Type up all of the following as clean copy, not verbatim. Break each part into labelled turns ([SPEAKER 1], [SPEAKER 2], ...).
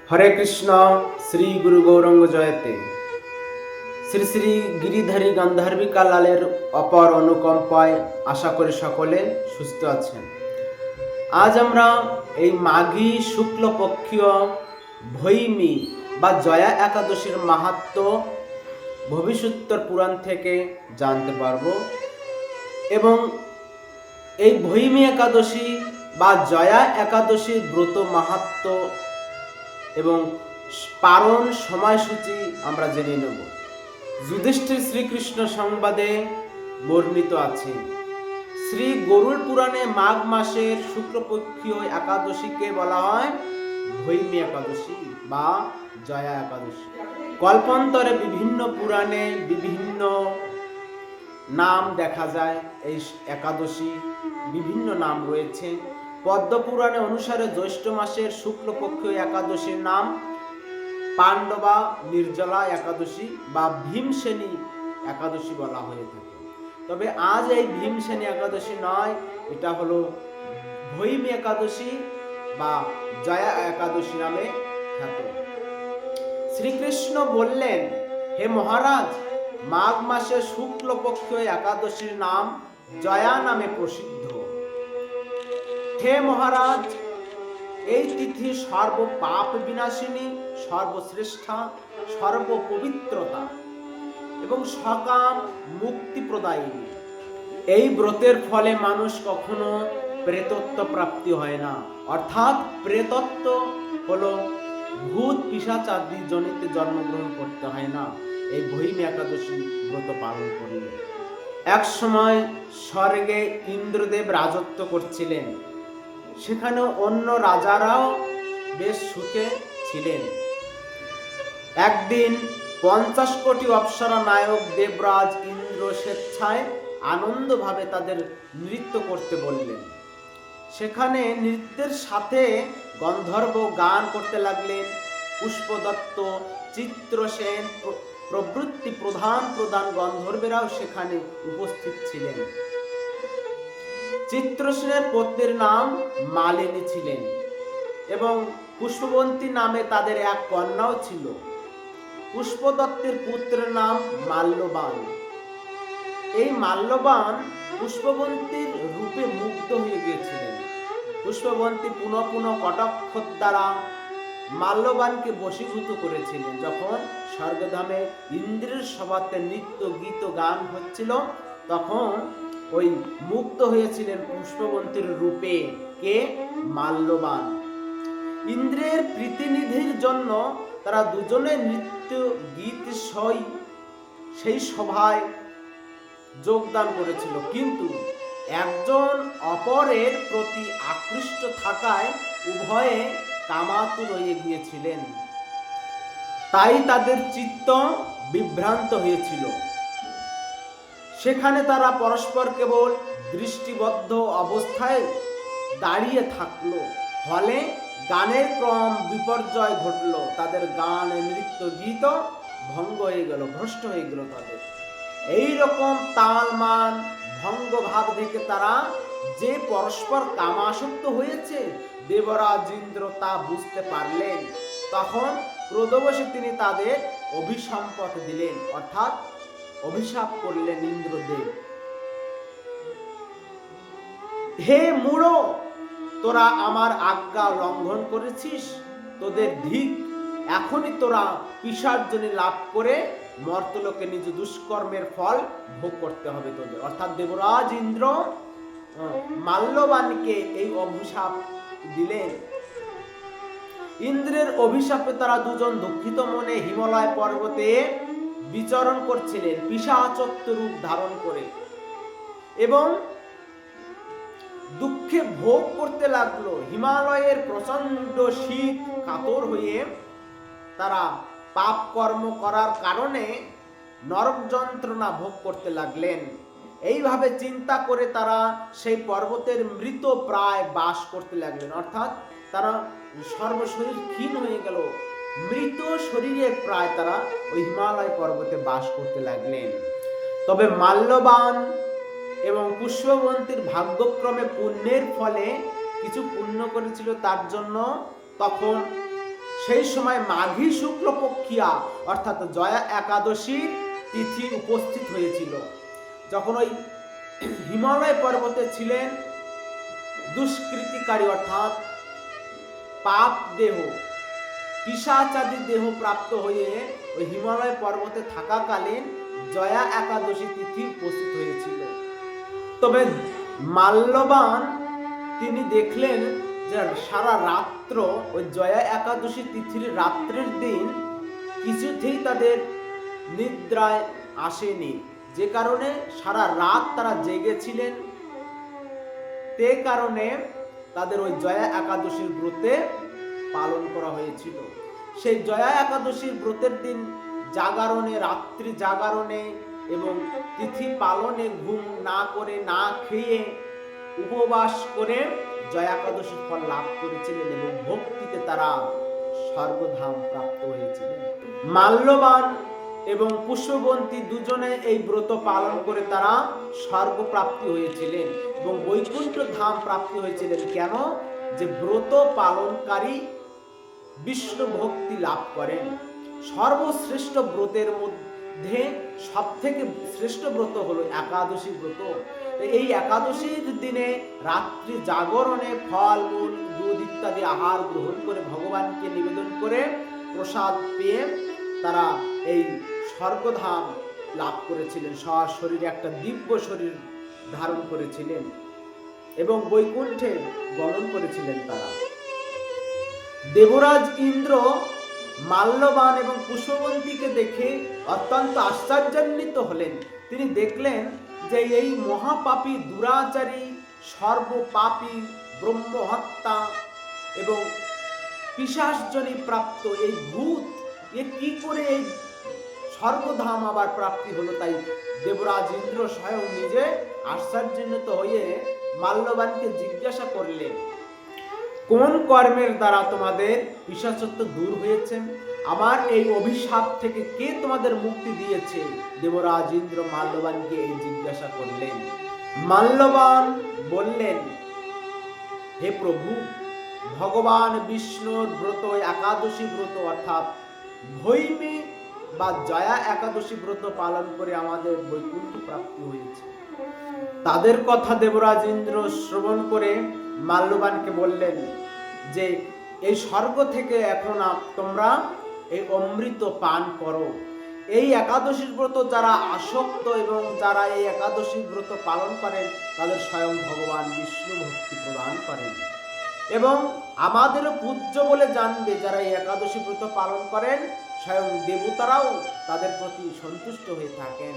[SPEAKER 1] হরে কৃষ্ণ। শ্রী গুরু গৌরাঙ্গ জয়তে। শ্রী শ্রী গিরিধারী গান্ধার্বিকা লালের অপার অনুকম্পায় আশা করি সকলে সুস্থ আছেন। আজ আমরা এই মাঘী শুক্লপক্ষীয় ভৈমী বা জয়া একাদশীর মাহাত্ম্য ভবিষ্যোত্তর পুরাণ থেকে জানতে পারব এবং এই ভৈমী একাদশী বা জয়া একাদশীর ব্রত মাহাত্ম্য এবং পালন সময়সূচি আমরা জেনে নেব। যুধিষ্ঠির শ্রীকৃষ্ণ সংবাদে বর্ণিত আছে, শ্রী গরুড় পুরাণে মাঘ মাসের শুক্লপক্ষীয় একাদশীকে বলা হয় ভৈমী একাদশী বা জয়া একাদশী। কল্পান্তরে বিভিন্ন পুরাণে বিভিন্ন নাম দেখা যায়। এই একাদশী বিভিন্ন নাম রয়েছে। পদ্মপুরাণে অনুসারে জ্যৈষ্ঠ মাসের শুক্লপক্ষীয় একাদশীর নাম পাণ্ডবা নির্জলা একাদশী বা ভীমসেনী একাদশী বলা হয়ে থাকে। তবে আজ এই ভীমসেনী একাদশী নয়, এটা হলো ভৈমী একাদশী বা জয়া একাদশী নামে খ্যাত। শ্রীকৃষ্ণ বললেন, হে মহারাজ, মাঘ মাসের শুক্লপক্ষীয় একাদশীর নাম জয়া নামে প্রসিদ্ধ। হে মহারাজ, এই তিথি সর্ব পাপ বিনাশিনী, সর্বশ্রেষ্ঠা, সর্বপবিত্রতা এবং সকাম মুক্তি প্রদায়িনী। এই ব্রতের ফলে মানুষ কখনো প্রেতত্ব প্রাপ্তি হয় না। অর্থাৎ প্রেতত্ব হলো ভূত পিশাচ আদি জনিতে জন্মগ্রহণ করতে হয় না এই ভৈমী একাদশী ব্রত পালন করলে। এক সময় স্বর্গে ইন্দ্রদেব রাজত্ব করছিলেন। সেখানে অন্য রাজারাও বেশ সুখে ছিলেন। একদিন 50 কোটি অপ্সরা নায়ক দেবরাজ ইন্দ্র স্বেচ্ছায় আনন্দভাবে তাদের নৃত্য করতে বললেন। সেখানে নৃত্যের সাথে গন্ধর্ব গান করতে লাগলেন। পুষ্পদত্ত, চিত্রসেন প্রভৃতি প্রধান গন্ধর্বেরাও সেখানে উপস্থিত ছিলেন। চিত্রসেনের পত্নীর নাম মালিনী ছিলেন এবং পুষ্পবন্তী নামে তাদের এক কন্যাও ছিল। পুষ্পদত্তের পুত্রের নাম মাল্যবান। এই মাল্যবান পুষ্পবন্তীর রূপে মুগ্ধ হয়ে গিয়েছিলেন। পুষ্পবন্তী পুনঃ পুনঃ কটাক্ষ দ্বারা মাল্যবানকে বশীভূত করেছিলেন। যখন স্বর্গধামে ইন্দ্রের সভাতে নৃত্য গীত গান হচ্ছিল, তখন ওই মুক্ত হয়েছিলেন পুষ্পবন্তীর রূপে কে? মাল্যবান। ইন্দ্রের প্রীতিনিধির জন্য তারা দুজনে নৃত্য গীত সেই সভায় যোগদান করেছিল, কিন্তু একজন অপরের প্রতি আকৃষ্ট থাকায় উভয়ে কামাতুর হয়ে গিয়েছিলেন। তাই তাদের চিত্ত বিভ্রান্ত হয়েছিল। সেখানে তারা পরস্পর কেবল দৃষ্টিবদ্ধ অবস্থায় দাঁড়িয়ে থাকলো। ফলে গানের ক্রম বিপর্যয় ঘটল। তাদের গান, নৃত্য, গীত ভঙ্গ হয়ে গেল, ভ্রষ্ট হয়ে গেল তাদের। এইরকম তালমান ভঙ্গ ভাব দেখে তারা যে পরস্পর কামাসক্ত হয়েছে, দেবরাজ ইন্দ্র তা বুঝতে পারলেন। তখন ক্রোধবশে তিনি তাদের অভিসম্পদ দিলেন, অর্থাৎ অভিশাপ করলেন ইন্দ্রদেব। হে মূঢ়, তোরা আমার আজ্ঞা লঙ্ঘন করেছিস, তোদের ধিক। এখনই তোরা পিশাচজনী লাভ করে মর্তলোকে নিজ দুষ্কর্মের ফল ভোগ করতে হবে তোদের। অর্থাৎ দেবরাজ ইন্দ্র মাল্যবানকে এই অভিশাপ দিলেন। ইন্দ্রের অভিশাপে তারা দুজন দুঃখিত মনে হিমালয় পর্বতে বিচরণ করছিলেন পিশাচত্ব রূপ ধারণ করে এবং দুঃখে ভোগ করতে লাগলো। হিমালয়ের প্রচন্ড শীত কাতর হয়ে তারা পাপ কর্ম করার কারণে নরক যন্ত্রণা ভোগ করতে লাগলেন। এইভাবে চিন্তা করে তারা সেই পর্বতের মৃত প্রায় বাস করতে লাগলেন। অর্থাৎ তারা সর্বশরীর ক্ষীণ হয়ে গেল, মৃত শরীরে প্রায় তারা ওই হিমালয় পর্বতে বাস করতে লাগলেন। তবে মাল্যবান এবং পুষ্পবন্তীর ভাগ্যক্রমে পুণ্যের ফলে কিছু পুণ্য করেছিল, তার জন্য তখন সেই সময় মাঘী শুক্লপক্ষিয়া অর্থাৎ জয়া একাদশীর তিথি উপস্থিত হয়েছিল। যখন ওই হিমালয় পর্বতে ছিলেন দুষ্কৃতিকারী অর্থাৎ পাপ দেহ পিশাচাদি দেহ প্রাপ্ত হয়ে ওই হিমালয় পর্বতে থাকাকালীন জয়া একাদশী তিথি উপস্থিত হয়েছিল। তবে মাল্যবান তিনি দেখলেন যে সারা রাত্র ওই জয়া একাদশী তিথির রাত্রের দিন কিছুতেই তাদের নিদ্রায় আসেনি, যে কারণে সারা রাত তারা জেগেছিলেন। তে কারণে তাদের ওই জয়া একাদশীর ব্রতে পালন করা হয়েছিল। সেই জয়া একাদশীর ব্রতের দিন জাগরণে, রাত্রি জাগরণে এবং তিথি পালনে ঘুম না করে, না খেয়ে, উপবাস করে জয়া একাদশীর ফল লাভ করেছিলেন এবং ভক্তিতে তারা স্বর্গধাম প্রাপ্ত হয়েছিলেন। মাল্যবান এবং পুষ্পবন্তী দুজনে এই ব্রত পালন করে তারা স্বর্গ প্রাপ্তি হয়েছিলেন এবং বৈকুণ্ঠ ধাম প্রাপ্তি হয়েছিলেন। কেন? যে ব্রত পালনকারী বিষ্ণু ভক্তি লাভ করেন। সর্বশ্রেষ্ঠ ব্রতের মধ্যে সব থেকে শ্রেষ্ঠ ব্রত হলো একাদশী ব্রত। এই একাদশীর দিনে রাত্রি জাগরণে ফল মূল দুধ ইত্যাদি আহার গ্রহণ করে ভগবানকে নিবেদন করে প্রসাদ পেয়ে তারা এই স্বর্গধাম লাভ করেছিলেন। শরীরে একটা দিব্য শরীর ধারণ করেছিলেন এবং বৈকুণ্ঠে গমন করেছিলেন তারা। দেবরাজ ইন্দ্র মাল্যবান এবং পুষ্পবন্তীকে দেখে অত্যন্ত আশ্চর্যান্বিত হলেন। তিনি দেখলেন যে এই মহাপাপী, দুরাচারী, সর্বপাপী, ব্রহ্মহত্যা এবং পিশাচজনী প্রাপ্ত এই ভূত এ কি করে এই স্বর্গধাম আবার প্রাপ্তি হলো। তাই দেবরাজ ইন্দ্র স্বয়ং নিজে আশ্চর্যান্বিত হয়ে মাল্যবানকে জিজ্ঞাসা করলেন, কোন কর্মের দ্বারা তোমাদের পিশাচত্ব দূর হয়েছে? আমার এই অভিশাপ থেকে কে তোমাদের মুক্তি দিয়েছে? দেবরাজ ইন্দ্র মাল্যবানকে এই জিজ্ঞাসা করলেন। মাল্যবান বললেন, হে প্রভু, ভগবান বিষ্ণুর ব্রত একাদশী ব্রত অর্থাৎ ভৈমী বা জয়া একাদশী ব্রত পালন করে আমাদের বৈকুণ্ঠ প্রাপ্তি হয়েছে। তাদের কথা দেবরাজ ইন্দ্র শ্রবণ করে মাল্যবানকে বললেন যে এই স্বর্গ থেকে এখন তোমরা এই অমৃত পান করো। এই একাদশীর ব্রত যারা আসক্ত এবং যারা এই একাদশী ব্রত পালন করেন তাদের স্বয়ং ভগবান বিষ্ণু ভক্তি প্রদান করেন এবং আমাদেরও পূজ্য বলে জানবে। যারা এই একাদশী ব্রত পালন করেন স্বয়ং দেবতারাও তাদের প্রতি সন্তুষ্ট হয়ে থাকেন।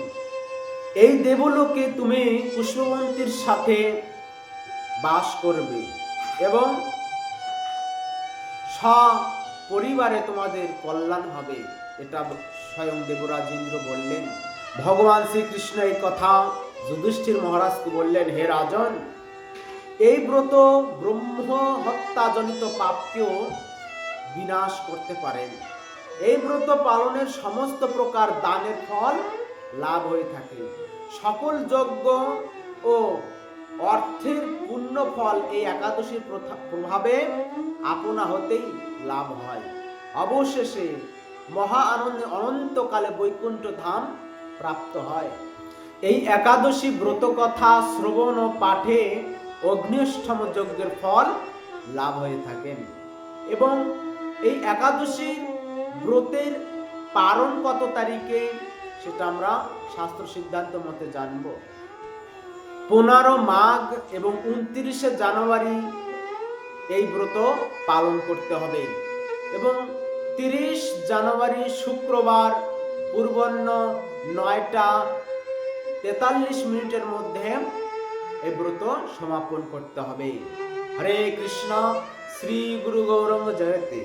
[SPEAKER 1] এই দেবলোকে তুমি পুষ্পবন্তীর সাথে বাস করবে এবং সপরিবারে তোমাদের কল্যাণ হবে, এটা স্বয়ং দেবরাজ ইন্দ্র বললেন। ভগবান শ্রীকৃষ্ণ এই কথা যুধিষ্ঠির মহারাজকে বললেন, হে রাজন, এই ব্রত ব্রহ্ম হত্যাজনিত পাপকেও বিনাশ করতে পারেন। এই ব্রত পালনের সমস্ত প্রকার দানের ফল লাভ হয়ে থাকে। সকল যজ্ঞ ও অর্থের পুণ্য ফল এই একাদশীর প্রভাবে আপনা হতেই লাভ হয়। অবশেষে মহা আনন্দে অনন্তকালে বৈকুণ্ঠ ধাম প্রাপ্ত হয়। এই একাদশী ব্রত কথা শ্রবণ ও পাঠে অগ্নিষ্ঠম যজ্ঞের ফল লাভ হয়ে থাকেন এবং এই একাদশী ব্রতের পারণ কত তারিখে সেটা আমরা শাস্ত্র সিদ্ধান্ত মতে জানব। 15 মাঘ এবং 29 জানুয়ারি এই ব্রত পালন করতে হবে এবং 30 জানুয়ারি শুক্রবার পূর্বাহ্ন 9টা 43 মিনিটের মধ্যে এই ব্রত সমাপন করতে হবে। হরে কৃষ্ণ। শ্রী গুরু গৌরাঙ্গ জয়তে।